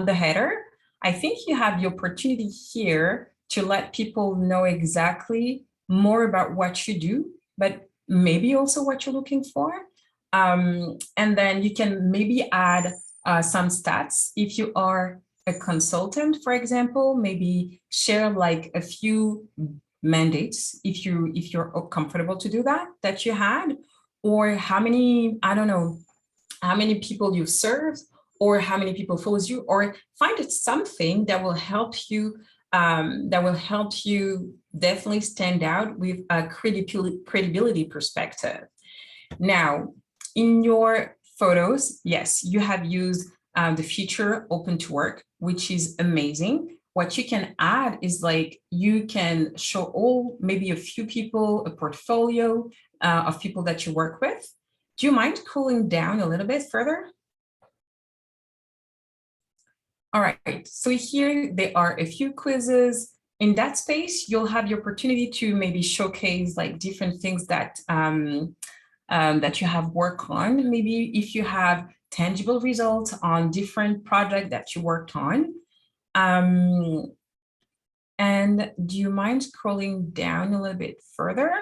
B: the header. I think you have the opportunity here to let people know exactly more about what you do, but maybe also what you're looking for. And then you can maybe add some stats. If you are a consultant, for example, maybe share like a few mandates if you're comfortable to do that you had, or how many, I don't know, how many people you've served, or how many people follows you, or find it something that will help you definitely stand out with a credibility perspective. Now, in your photos, yes, you have used the feature open to work, which is amazing. What you can add is like, you can show maybe a few people, a portfolio of people that you work with. Do you mind cooling down a little bit further? All right, so here there are a few quizzes. In that space, you'll have the opportunity to maybe showcase like different things that that you have worked on. Maybe if you have tangible results on different projects that you worked on. And do you mind scrolling down a little bit further?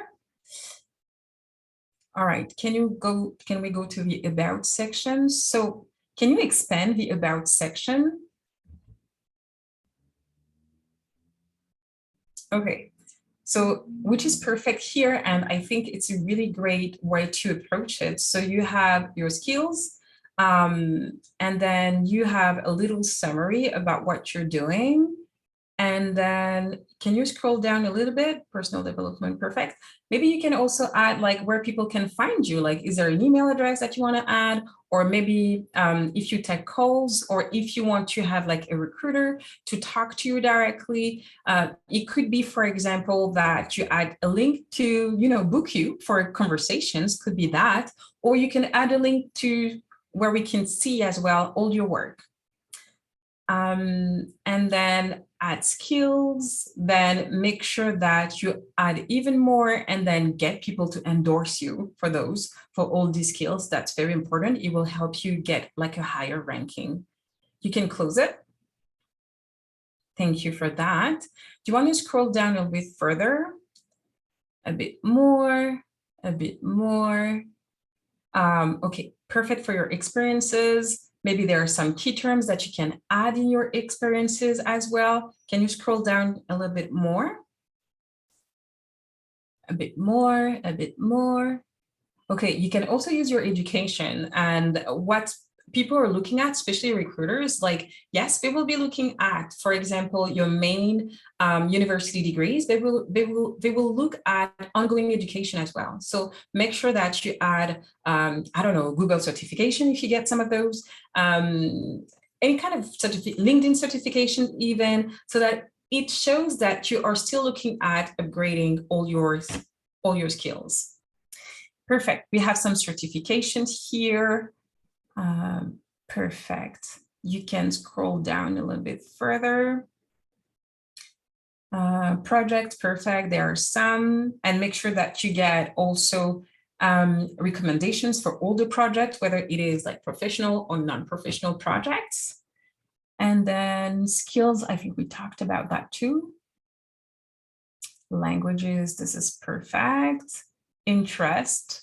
B: All right, can we go to the About section? So can you expand the About section? Okay, so which is perfect here, and I think it's a really great way to approach it. So you have your skills, and then you have a little summary about what you're doing. And then can you scroll down a little bit? Personal development, perfect. Maybe you can also add like where people can find you. Like, is there an email address that you want to add? Or maybe if you take calls, or if you want to have like a recruiter to talk to you directly, it could be, for example, that you add a link to, book you for conversations, could be that, or you can add a link to where we can see as well all your work. And then add skills, then make sure that you add even more, and then get people to endorse you for all these skills. That's very important. It will help you get like a higher ranking. You can close it. Thank you for that. Do you want to scroll down a bit further? A bit more, a bit more. Okay, perfect for your experiences. Maybe there are some key terms that you can add in your experiences as well. Can you scroll down a little bit more? A bit more, a bit more. Okay, you can also use your education, and what people are looking at, especially recruiters, like, yes, they will be looking at, for example, your main university degrees. They will look at ongoing education as well. So make sure that you add, I don't know, Google certification if you get some of those, any kind of LinkedIn certification even, so that it shows that you are still looking at upgrading all your skills. Perfect. We have some certifications here. Perfect. You can scroll down a little bit further. Projects, perfect. There are some, and make sure that you get also recommendations for all the projects, whether it is like professional or non-professional projects. And then skills, I think we talked about that too. Languages, this is perfect. Interest.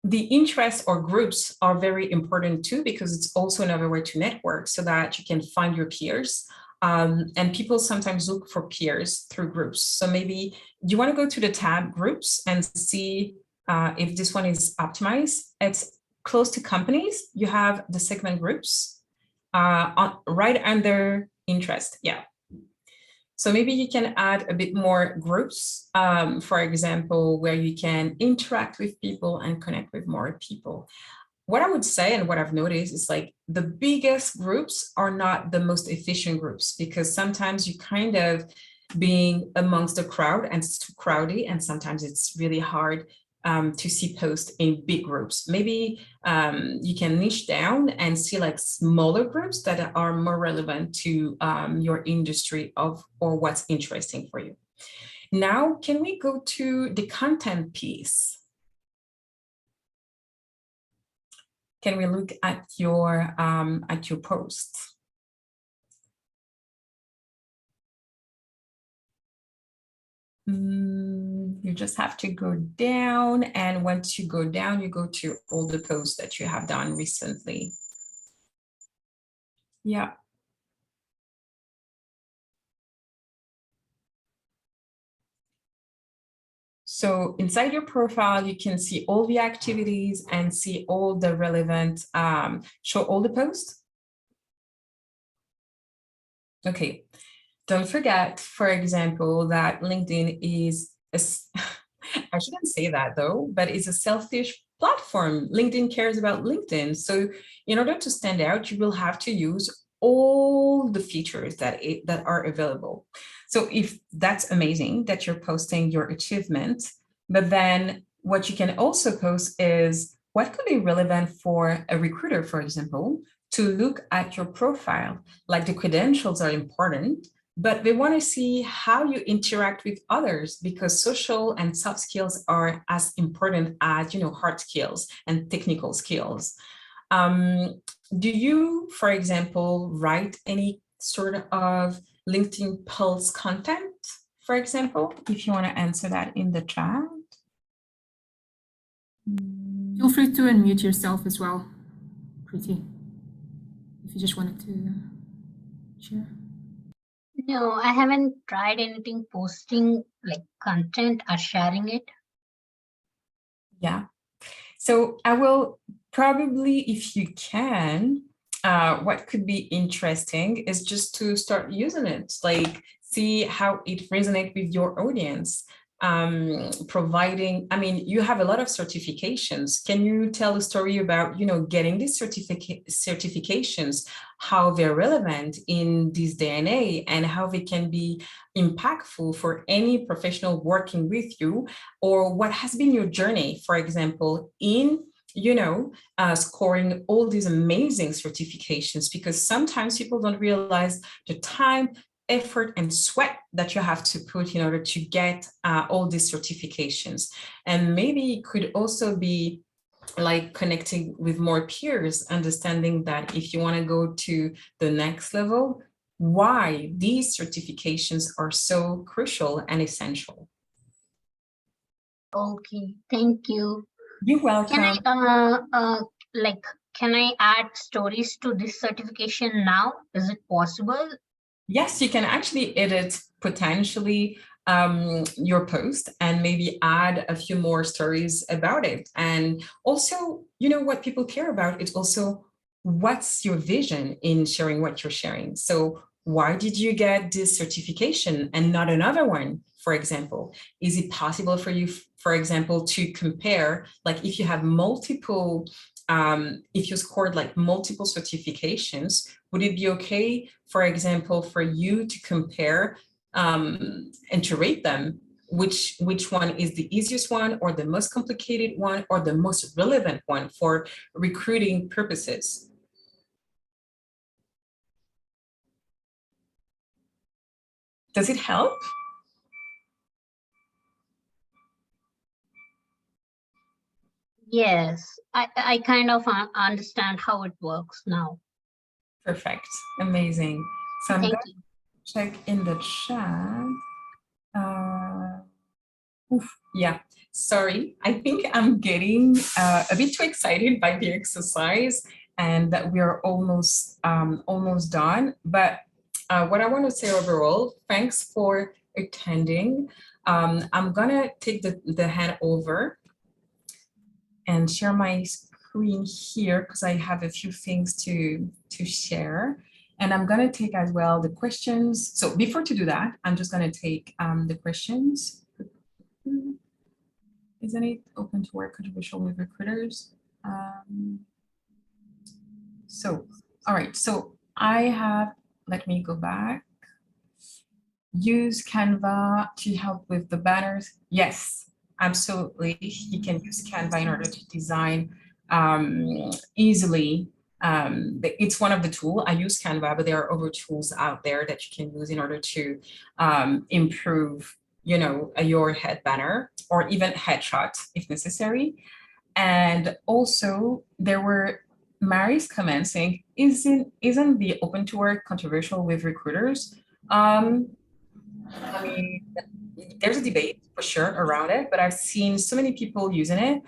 B: The interests or groups are very important too, because it's also another way to network so that you can find your peers. And people sometimes look for peers through groups. So maybe you want to go to the tab groups and see if this one is optimized. It's close to companies. You have the segment groups right under interest. Yeah. So maybe you can add a bit more groups, for example, where you can interact with people and connect with more people. What I would say and what I've noticed is like the biggest groups are not the most efficient groups, because sometimes you kind of being amongst the crowd and it's too crowded, and sometimes it's really hard to see posts in big groups. Maybe you can niche down and see like smaller groups that are more relevant to your industry or what's interesting for you. Now, can we go to the content piece? Can we look at your posts? You just have to go down, and once you go down, you go to all the posts that you have done recently. Yeah. So inside your profile, you can see all the activities and see all the relevant, show all the posts. Okay. Don't forget, for example, that LinkedIn is, I shouldn't say that though, but it's a selfish platform. LinkedIn cares about LinkedIn. So in order to stand out, you will have to use all the features that are available. So if that's amazing that you're posting your achievement, but then what you can also post is what could be relevant for a recruiter, for example, to look at your profile. Like the credentials are important, but they want to see how you interact with others, because social and soft skills are as important as, hard skills and technical skills. Do you, for example, write any sort of LinkedIn Pulse content, for example, if you want to answer that in the chat?
A: Feel free to unmute yourself as well, Preeti, if you just wanted to share.
C: No, I haven't tried anything posting like content or sharing it.
B: Yeah. So I will probably, if you can, what could be interesting is just to start using it, like see how it resonates with your audience. Providing, you have a lot of certifications. Can you tell a story about, getting these certifications, how they're relevant in this day and age, and how they can be impactful for any professional working with you, or what has been your journey, for example, in scoring all these amazing certifications, because sometimes people don't realize the time, effort, and sweat that you have to put in order to get all these certifications. And maybe it could also be like connecting with more peers, understanding that if you want to go to the next level, why these certifications are so crucial and essential.
C: Okay, thank you.
B: You're welcome.
C: Can I add stories to this certification now? Is it possible?
B: Yes, you can actually edit potentially your post and maybe add a few more stories about it. And also, what people care about is also what's your vision in sharing what you're sharing. So why did you get this certification and not another one, for example? Is it possible for you, for example, to compare, like if you have multiple, if you scored like multiple certifications, would it be okay, for example, for you to compare and to rate them, which one is the easiest one, or the most complicated one, or the most relevant one for recruiting purposes? Does it help?
C: Yes, I kind of understand how it works now.
B: Perfect. Amazing. So I'm
C: Thank
B: going
C: you.
B: to check in the chat. Yeah, sorry. I think I'm getting a bit too excited by the exercise, and that we are almost done. But what I want to say overall, thanks for attending. I'm gonna take the hand over and share my screen here, because I have a few things to share. And I'm going to take as well the questions. So before to do that, I'm just going to take the questions. Isn't it open to work controversial with recruiters? All right, so I have, let me go back. Use Canva to help with the banners. Yes, absolutely. You can use Canva in order to design easily. It's one of the tools. I use Canva, but there are other tools out there that you can use in order to improve, you know, your head banner or even headshot if necessary. And also there were Mary's comment saying, isn't the open to work controversial with recruiters? I mean, there's a debate for sure around it, but I've seen so many people using it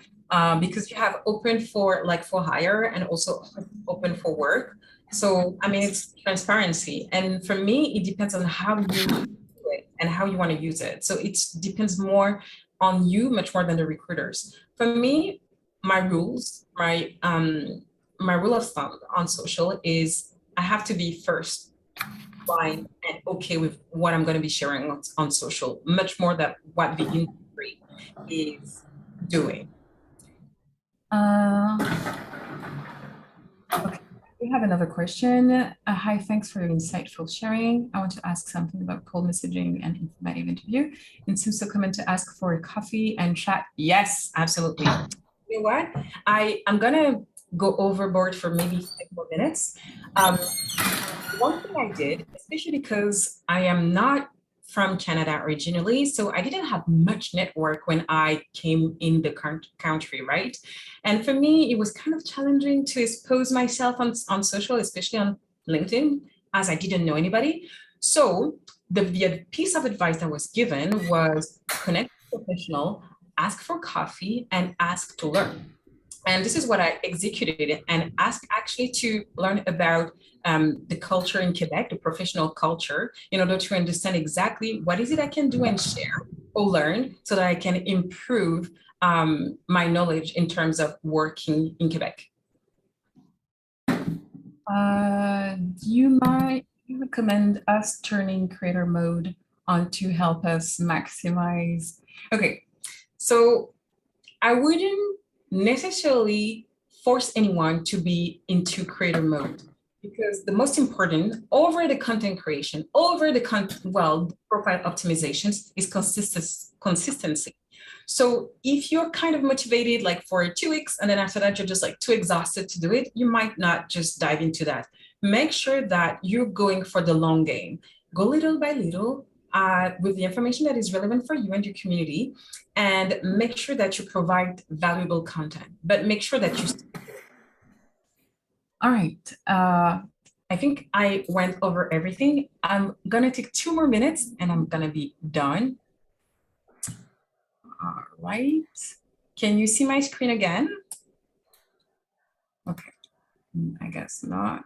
B: because you have open for hire and also open for work. So, I mean, it's transparency. And for me, it depends on how you do it and how you want to use it. So it depends more on you, much more than the recruiters. For me, my rules, my rule of thumb on social is I have to be first fine and okay with what I'm going to be sharing on social, much more than what the industry is doing. Okay, we have another question. Hi, thanks for your insightful sharing. I want to ask something about cold messaging and informative interview. And seems to come in to ask for a coffee and chat. Yes, absolutely. You know what? I'm going to go overboard for maybe 5 more minutes. One thing I did, especially because I am not from Canada originally, so I didn't have much network when I came in the country, right? And for me, it was kind of challenging to expose myself on social, especially on LinkedIn, as I didn't know anybody. So the piece of advice that was given was connect with a professional, ask for coffee, and ask to learn. And this is what I executed and asked actually to learn about the culture in Quebec, the professional culture, in order to understand exactly what is it I can do and share or learn so that I can improve my knowledge in terms of working in Quebec. You might recommend us turning creator mode on to help us maximize. Okay, so I wouldn't necessarily force anyone to be into creator mode because the most important over the content creation, over the profile optimizations is consistency. So if you're kind of motivated like for 2 weeks and then after that you're just like too exhausted to do it, you might not just dive into that. Make sure that you're going for the long game. Go little by little with the information that is relevant for you and your community, and make sure that you provide valuable content, but make sure that you. All right. I think I went over everything. I'm going to take 2 more minutes and I'm going to be done. All right. Can you see my screen again? Okay. I guess not.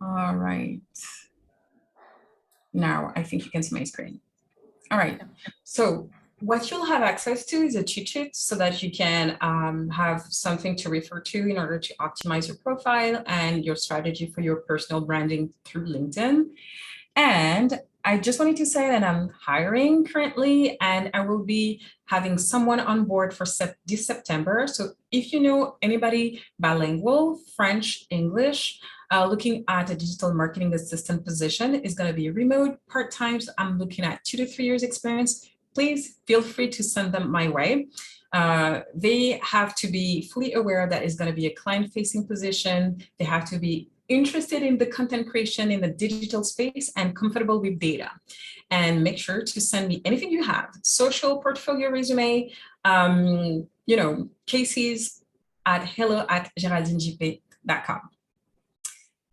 B: All right. Now I think you can see my screen. All right. So what you'll have access to is a cheat sheet so that you can have something to refer to in order to optimize your profile and your strategy for your personal branding through LinkedIn. And I just wanted to say that I'm hiring currently and I will be having someone on board for this September. So if you know anybody bilingual, French, English, looking at a digital marketing assistant position is going to be remote, part-time. So I'm looking at 2 to 3 years experience. Please feel free to send them my way. They have to be fully aware that it's going to be a client-facing position. They have to be interested in the content creation in the digital space and comfortable with data. And make sure to send me anything you have, social, portfolio, resume, cases at hello@geraldinejp.com.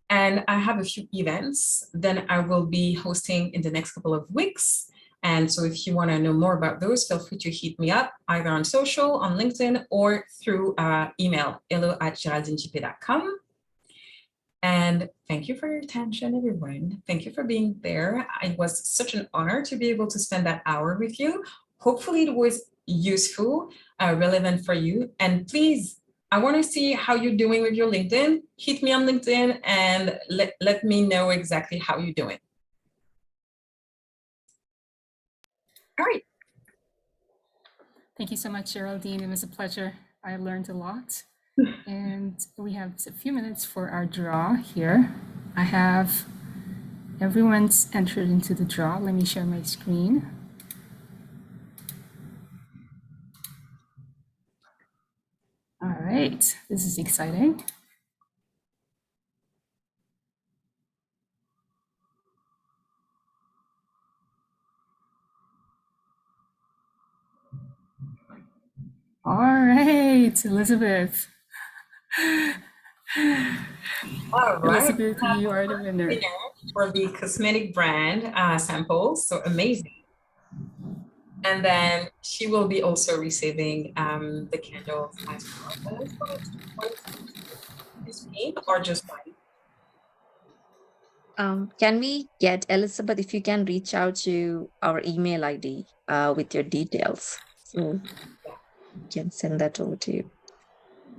B: And I have a few events then I will be hosting in the next couple of weeks. And so if you want to know more about those, feel free to hit me up either on social, on LinkedIn, or through email, hello@geraldinejp.com. And thank you for your attention, everyone. Thank you for being there. It was such an honor to be able to spend that hour with you. Hopefully it was useful, relevant for you. And please I want to see how you're doing with your LinkedIn. Hit me on LinkedIn and let me know exactly how you're doing. All right.
A: Thank you so much, Geraldine. It was a pleasure. I learned a lot. And we have a few minutes for our draw here. I have everyone's entered into the draw. Let me share my screen. All right, this is exciting. All right, Elizabeth.
B: All right.
A: Elizabeth, you are the winner.
B: For the cosmetic brand samples, so amazing. And then she will be also receiving the candles as well. Is me or just mine?
D: Can we get Elizabeth, if you can reach out to our email ID with your details, so we can send that over to you.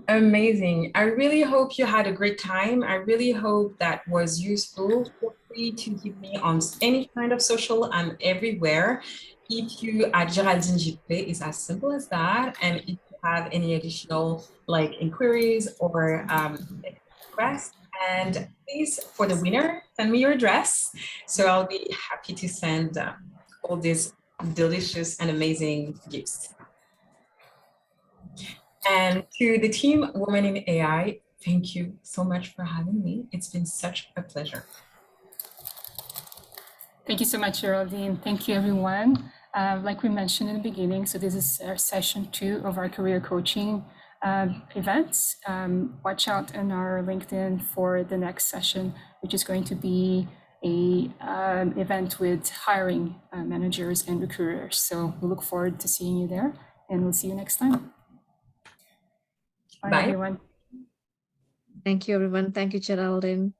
B: Amazing. I really hope you had a great time. I really hope that was useful. Feel free to hit me on any kind of social. I'm everywhere. If you at Géraldine J is as simple as that. And if you have any additional like inquiries or requests, and please, for the winner, send me your address. So I'll be happy to send all these delicious and amazing gifts. And to the team Women in AI, thank you so much for having me. It's been such a pleasure.
A: Thank you so much, Geraldine. Thank you, everyone. Like we mentioned in the beginning, so this is our session 2 of our career coaching events. Watch out on our LinkedIn for the next session, which is going to be a event with hiring managers and recruiters. So we look forward to seeing you there, and we'll see you next time. Bye, everyone.
D: Thank you, everyone. Thank you, Geraldine.